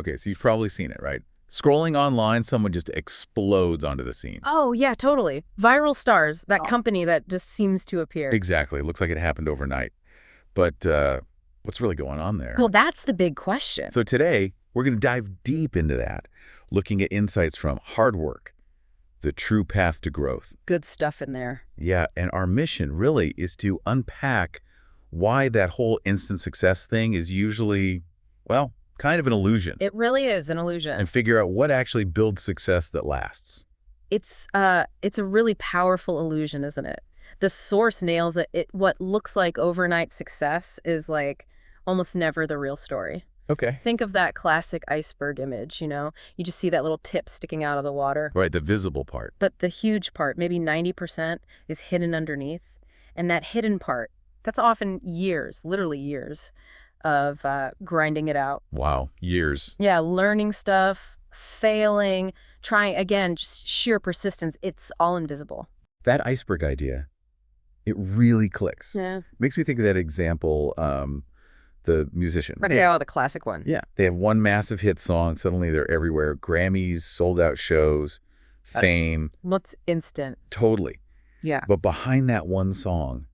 Okay, so you've probably seen it, right? Scrolling online, someone just explodes onto the scene. Oh, yeah, totally. Viral stars, that company that just seems to appear. Exactly. Looks like it happened overnight. But what's really going on there? Well, that's the big question. So today, we're going to dive deep into that, looking at insights from hard work, the true path to growth. Good stuff in there. Yeah, and our mission really is to unpack why that whole instant success thing is usually, well, kind of an illusion. It really is an illusion. And figure out what actually builds success that lasts. It's a really powerful illusion, isn't it? The source nails it. What looks like overnight success is like almost never the real story. Okay. Think of that classic iceberg image, you know? You just see that little tip sticking out of the water. Right, the visible part. But the huge part, maybe 90%, is hidden underneath. And that hidden part, that's often years, literally years, of grinding it out. Wow, years. Yeah, learning stuff, failing, trying, again, just sheer persistence. It's all invisible. That iceberg idea, it really clicks. Yeah. Makes me think of that example, the musician. Right. Yeah, the classic one. Yeah. They have one massive hit song. Suddenly they're everywhere. Grammys, sold out shows, fame. Looks instant. Totally. Yeah. But behind that one song,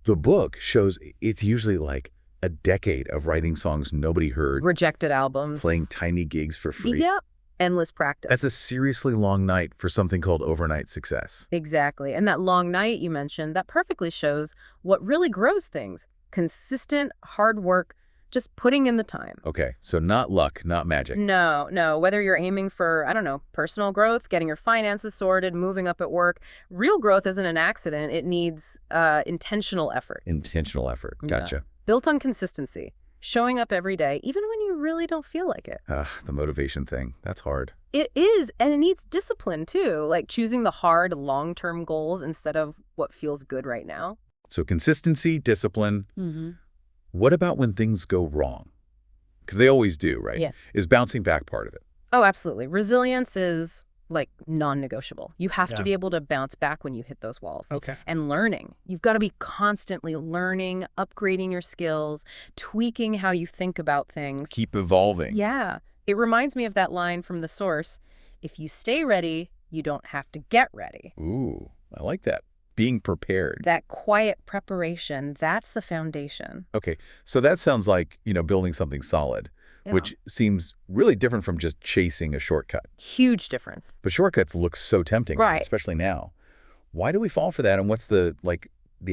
the book shows it's usually like a decade of writing songs nobody heard, Rejected albums. playing tiny gigs for free. Yep. Endless practice. That's a seriously long night for something called overnight success. Exactly. And that long night you mentioned, that perfectly shows what really grows things. Consistent, hard work, just putting in the time. Okay, so not luck, not magic. No. Whether you're aiming for, I don't know, personal growth, getting your finances sorted, moving up at work, real growth isn't an accident. It needs intentional effort. Intentional effort. Gotcha. Yeah. Built on consistency. Showing up every day, even when you really don't feel like it. The motivation thing. That's hard. It is, and it needs discipline, too. Like choosing the hard, long-term goals instead of what feels good right now. So consistency, discipline. Mm-hmm. What about when things go wrong? Because they always do, right? Yeah. Is bouncing back part of it? Oh, absolutely. Resilience is like non-negotiable. You have to be able to bounce back when you hit those walls. Okay. And learning. You've got to be constantly learning, upgrading your skills, tweaking how you think about things. Keep evolving. Yeah. It reminds me of that line from The Source. If you stay ready, you don't have to get ready. Ooh, I like that. Being prepared. That quiet preparation, that's the foundation. Okay, so that sounds like, building something solid, Yeah. which seems really different from just chasing a shortcut. Huge difference. But shortcuts look so tempting, Right. especially now. Why do we fall for that, and what's the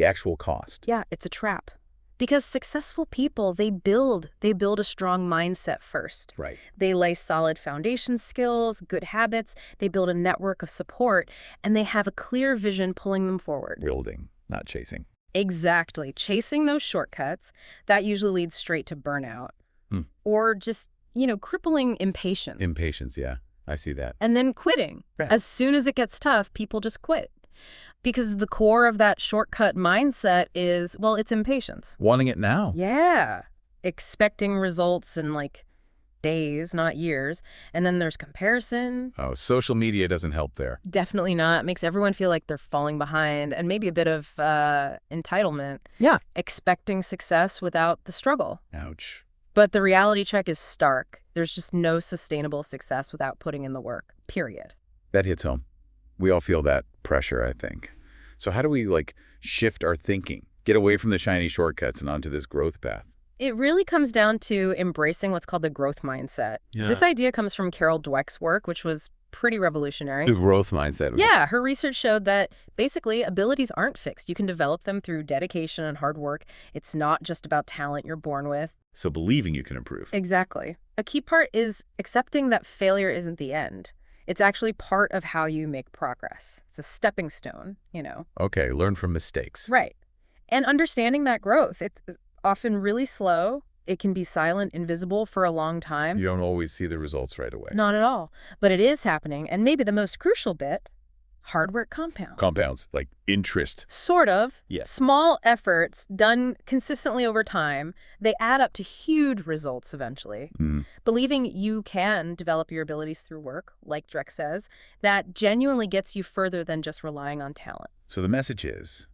actual cost? Yeah, it's a trap. Because successful people, they build a strong mindset first. Right. They lay solid foundation skills, good habits, they build a network of support, and they have a clear vision pulling them forward. Building, not chasing. Exactly. Chasing those shortcuts, that usually leads straight to burnout. Or just, crippling impatience. Impatience, yeah. I see that. And then quitting. Right. As soon as it gets tough, people just quit. Because the core of that shortcut mindset is, well, it's impatience. Wanting it now. Yeah. Expecting results in days, not years. And then there's comparison. Oh, social media doesn't help there. Definitely not. It makes everyone feel like they're falling behind, and maybe a bit of entitlement. Yeah. Expecting success without the struggle. Ouch. But the reality check is stark. There's just no sustainable success without putting in the work, period. That hits home. We all feel that pressure, I think. So how do we shift our thinking, get away from the shiny shortcuts and onto this growth path? It really comes down to embracing what's called the growth mindset. Yeah. This idea comes from Carol Dweck's work, which was pretty revolutionary. The growth mindset. Yeah, her research showed that basically abilities aren't fixed. You can develop them through dedication and hard work. It's not just about talent you're born with. So believing you can improve. Exactly. A key part is accepting that failure isn't the end. It's actually part of how you make progress. It's a stepping stone, Okay, learn from mistakes. Right. And understanding that growth, it's often really slow. It can be silent, invisible for a long time. You don't always see the results right away. Not at all. But it is happening. And maybe the most crucial bit, hard work compounds. Compounds, like interest. Sort of. Yes. Small efforts done consistently over time, they add up to huge results eventually. Believing you can develop your abilities through work, like Dweck says, that genuinely gets you further than just relying on talent. So the message is,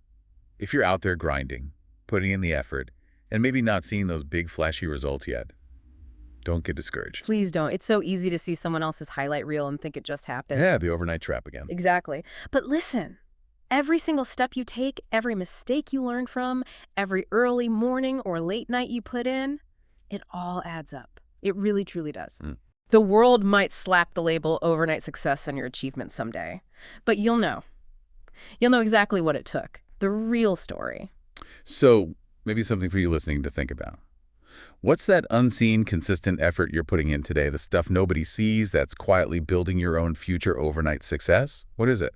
if you're out there grinding, putting in the effort, and maybe not seeing those big flashy results yet, Don't get discouraged. Please don't. It's so easy to see someone else's highlight reel and think it just happened. Yeah, the overnight trap again. Exactly. But listen, every single step you take, every mistake you learn from, every early morning or late night you put in, it all adds up. It really, truly does. The world might slap the label overnight success on your achievement someday, but you'll know. You'll know exactly what it took. The real story. So maybe something for you listening to think about. What's that unseen, consistent effort you're putting in today, the stuff nobody sees that's quietly building your own future overnight success? What is it?